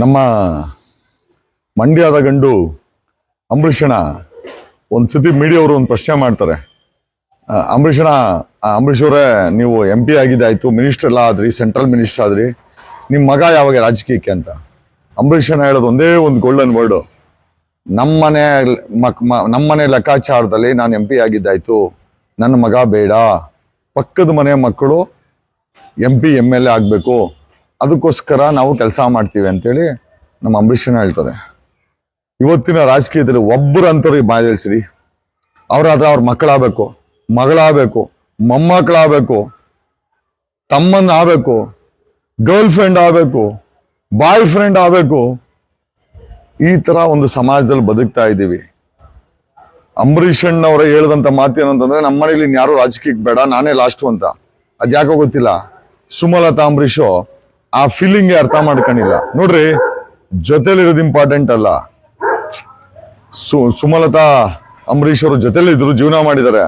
ನಮ್ಮ ಮಂಡ್ಯದ ಗಂಡು ಅಂಬರೀಷಣ ಒಂದ್ಸತಿ ಮೀಡಿಯಾವರು ಒಂದು ಪ್ರಶ್ನೆ ಮಾಡ್ತಾರೆ. ಅಂಬರೀಷ್ ಅವರೇ, ನೀವು MP ಆಗಿದ್ದಾಯ್ತು, ಮಿನಿಸ್ಟರ್ ಎಲ್ಲ ಆದ್ರಿ, ಸೆಂಟ್ರಲ್ ಮಿನಿಸ್ಟರ್ ಆದ್ರಿ, ನಿಮ್ಮ ಮಗ ಯಾವಾಗ ರಾಜಕೀಯಕ್ಕೆ ಅಂತ. ಅಂಬರೀಷಣ ಹೇಳೋದು ಒಂದೇ ಒಂದು ಗೋಲ್ಡನ್ ವರ್ಡು, ನಮ್ಮನೆ ಲೆಕ್ಕಾಚಾರದಲ್ಲಿ ನಾನು MP ಆಗಿದ್ದಾಯ್ತು, ನನ್ನ ಮಗ ಬೇಡ, ಪಕ್ಕದ ಮನೆ ಮಕ್ಕಳು MP MLA ಆಗಬೇಕು, ಅದಕ್ಕೋಸ್ಕರ ನಾವು ಕೆಲಸ ಮಾಡ್ತೀವಿ ಅಂತೇಳಿ ನಮ್ಮ ಅಂಬರೀಷಣ ಹೇಳ್ತಾರೆ. ಇವತ್ತಿನ ರಾಜಕೀಯದಲ್ಲಿ ಒಬ್ಬರು ಅಂತವ್ರಿಗೆ ಬಾಯ್ ತಿಳಿಸಿರಿ, ಅವ್ರಾದ್ರೆ ಅವ್ರ ಮಕ್ಕಳಾಗಬೇಕು, ಮಗಳಾಗಬೇಕು, ಮೊಮ್ಮಕ್ಕಳಾಗಬೇಕು, ತಮ್ಮನ್ನ ಆಗಬೇಕು, ಗರ್ಲ್ ಫ್ರೆಂಡ್ ಆಗಬೇಕು, ಬಾಯ್ ಫ್ರೆಂಡ್ ಆಗಬೇಕು. ಈ ತರ ಒಂದು ಸಮಾಜದಲ್ಲಿ ಬದುಕ್ತಾ ಇದ್ದೀವಿ. ಅಂಬರೀಷಣ್ಣವರ ಹೇಳಿದಂತ ಮಾತೇನಂತಂದ್ರೆ, ನಮ್ಮ ಮನೇಲಿ ಇನ್ಯಾರು ರಾಜಕೀಯಕ್ಕೆ ಬೇಡ, ನಾನೇ ಲಾಸ್ಟು ಅಂತ. ಅದ್ಯಾಕೋ ಗೊತ್ತಿಲ್ಲ, ಸುಮಲತಾ ಅಂಬರೀಷು ಆ ಫೀಲಿಂಗ್ಗೆ ಅರ್ಥ ಮಾಡ್ಕೊಂಡಿಲ್ಲ. ನೋಡ್ರಿ, ಜೊತೆಲಿರೋದು ಇಂಪಾರ್ಟೆಂಟ್ ಅಲ್ಲ. ಸುಮಲತಾ ಅಂಬರೀಷ್ ಅವರು ಜೊತೆಲಿದ್ರು, ಜೀವನ ಮಾಡಿದ್ದಾರೆ.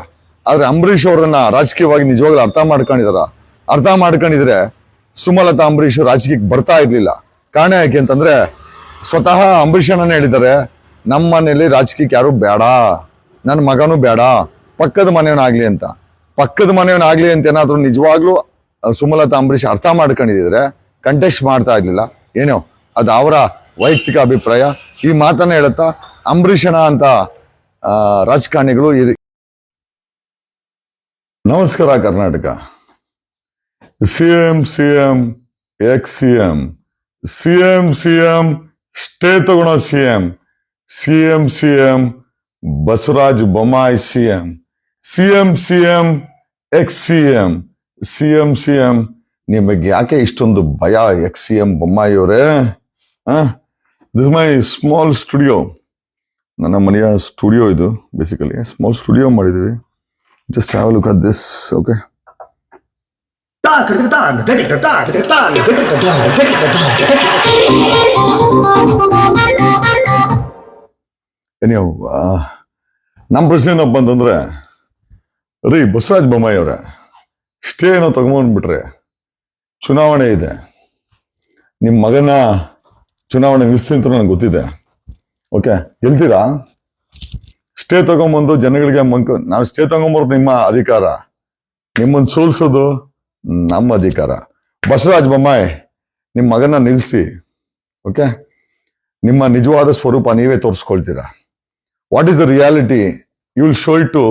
ಆದ್ರೆ ಅಂಬರೀಷ್ ಅವರನ್ನ ರಾಜಕೀಯವಾಗಿ ನಿಜವಾಗ್ಲೂ ಅರ್ಥ ಮಾಡ್ಕೊಂಡಿದ್ರೆ ಸುಮಲತಾ ಅಂಬರೀಷ್ ರಾಜಕೀಯಕ್ಕೆ ಬರ್ತಾ ಇರ್ಲಿಲ್ಲ. ಕಾರಣ ಯಾಕೆ ಅಂತಂದ್ರೆ, ಸ್ವತಃ ಅಂಬರೀಷಣ್ಣನೇ ಹೇಳಿದ್ದಾರೆ, ನಮ್ಮ ಮನೇಲಿ ರಾಜಕೀಯಕ್ಕೆ ಯಾರು ಬೇಡ, ನನ್ನ ಮಗನೂ ಬೇಡ, ಪಕ್ಕದ ಮನೆಯವನಾಗ್ಲಿ ಅಂತ. ಪಕ್ಕದ ಮನೆಯವನಾಗ್ಲಿ ಅಂತ ಏನಾದ್ರು ನಿಜವಾಗ್ಲೂ ಸುಮಲತಾ ಅಂಬರೀಷ್ ಅರ್ಥ ಮಾಡ್ಕೊಂಡಿದ್ರೆ ಕಂಟೆಸ್ಟ್ ಮಾಡ್ತಾ ಇರ್ಲಿಲ್ಲ. ಏನೋ ಅದು ಅವರ ವೈಯಕ್ತಿಕ ಅಭಿಪ್ರಾಯ. ಈ ಮಾತನ್ನ ಹೇಳುತ್ತಾ ಅಂಬರೀಷಣ ಅಂತ ರಾಜಕಾರಣಿಗಳು ನಮಸ್ಕಾರ ಕರ್ನಾಟಕ. CM ex-CM ಸ್ಟೇ ತಗೊಳೋ CM Basavaraj Bommai CM ex-CM ನಿಮಗೆ ಯಾಕೆ ಇಷ್ಟೊಂದು ಭಯ? ex-CM ಬೊಮ್ಮಾಯಿ ಅವರೇ, ದಿಸ್ ಮೈ ಸ್ಮಾಲ್ ಸ್ಟುಡಿಯೋ, ನನ್ನ ಮನೆಯ ಸ್ಟುಡಿಯೋ ಇದು. ಬೇಸಿಕಲಿ ಸ್ಮಾಲ್ ಸ್ಟುಡಿಯೋ ಮಾಡಿದೀವಿ. Just have a look at this. Okay, ನಮ್ಮ ಪ್ರಶ್ನೆ ಏನಪ್ಪ ಅಂತಂದ್ರೆ, ರೀ ಬಸವರಾಜ ಬೊಮ್ಮಾಯಿ ಅವರೇ, ಸ್ಟೇ ಏನೋ ತಗೊಂಡ್ಬಿಟ್ರೆ ಚುನಾವಣೆ ಇದೆ, ನಿಮ್ಮ ಮಗನ ಚುನಾವಣೆ ನಿಲ್ಲಿಸ್ತೀನಿ ಅಂತ ನನಗೆ ಗೊತ್ತಿದೆ. ಓಕೆ, ಗೆಲ್ತೀರಾ? ಸ್ಟೇ ತಗೊಂಬಂದು ಜನಗಳಿಗೆ ನಾವು ಸ್ಟೇ ತಗೊಂಬರೋದು ನಿಮ್ಮ ಅಧಿಕಾರ, ನಿಮ್ಮನ್ನು ಸೋಲ್ಸೋದು ನಮ್ಮ ಅಧಿಕಾರ. ಬಸವರಾಜ ಬೊಮ್ಮಾಯಿ, ನಿಮ್ಮ ಮಗನ ನಿಲ್ಲಿಸಿ. ಓಕೆ, ನಿಮ್ಮ ನಿಜವಾದ ಸ್ವರೂಪ ನೀವೇ ತೋರಿಸ್ಕೊಳ್ತೀರಾ. What is the reality? You will show it to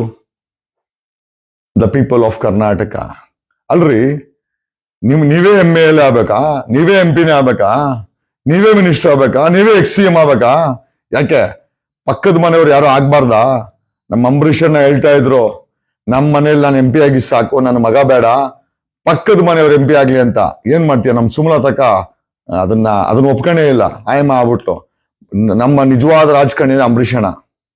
the people of Karnataka. ಅಲ್ರಿ, ನೀವೇ MLA ಆಗ್ಬೇಕಾ? ನೀವೇ MP ಆಗ್ಬೇಕಾ? ನೀವೇ ಮಿನಿಸ್ಟರ್ ಆಗ್ಬೇಕಾ? ನೀವೇ ex-CM ಆಗ್ಬೇಕಾ? ಯಾಕೆ ಪಕ್ಕದ ಮನೆಯವ್ರು ಯಾರು ಆಗ್ಬಾರ್ದಾ? ನಮ್ಮ ಅಂಬರೀಷನ್ನ ಹೇಳ್ತಾ ಇದ್ರು, ನಮ್ಮ ಮನೇಲಿ ನಾನು MP ಆಗಿ ಸಾಕು, ನನ್ನ ಮಗ ಬೇಡ, ಪಕ್ಕದ ಮನೆಯವ್ರು MP ಆಗ್ಲಿ ಅಂತ. ಏನ್ ಮಾಡ್ತೀಯ? ನಮ್ಮ ಸುಮಲತಕ್ಕ ಅದನ್ನ ಒಪ್ಕೊಂಡೇ ಇಲ್ಲ. ಆಯಮ್ಮ ಆಗ್ಬಿಟ್ಲು. ನಮ್ಮ ನಿಜವಾದ ರಾಜಕಾರಣಿ ಅಂಬರೀಷಣ.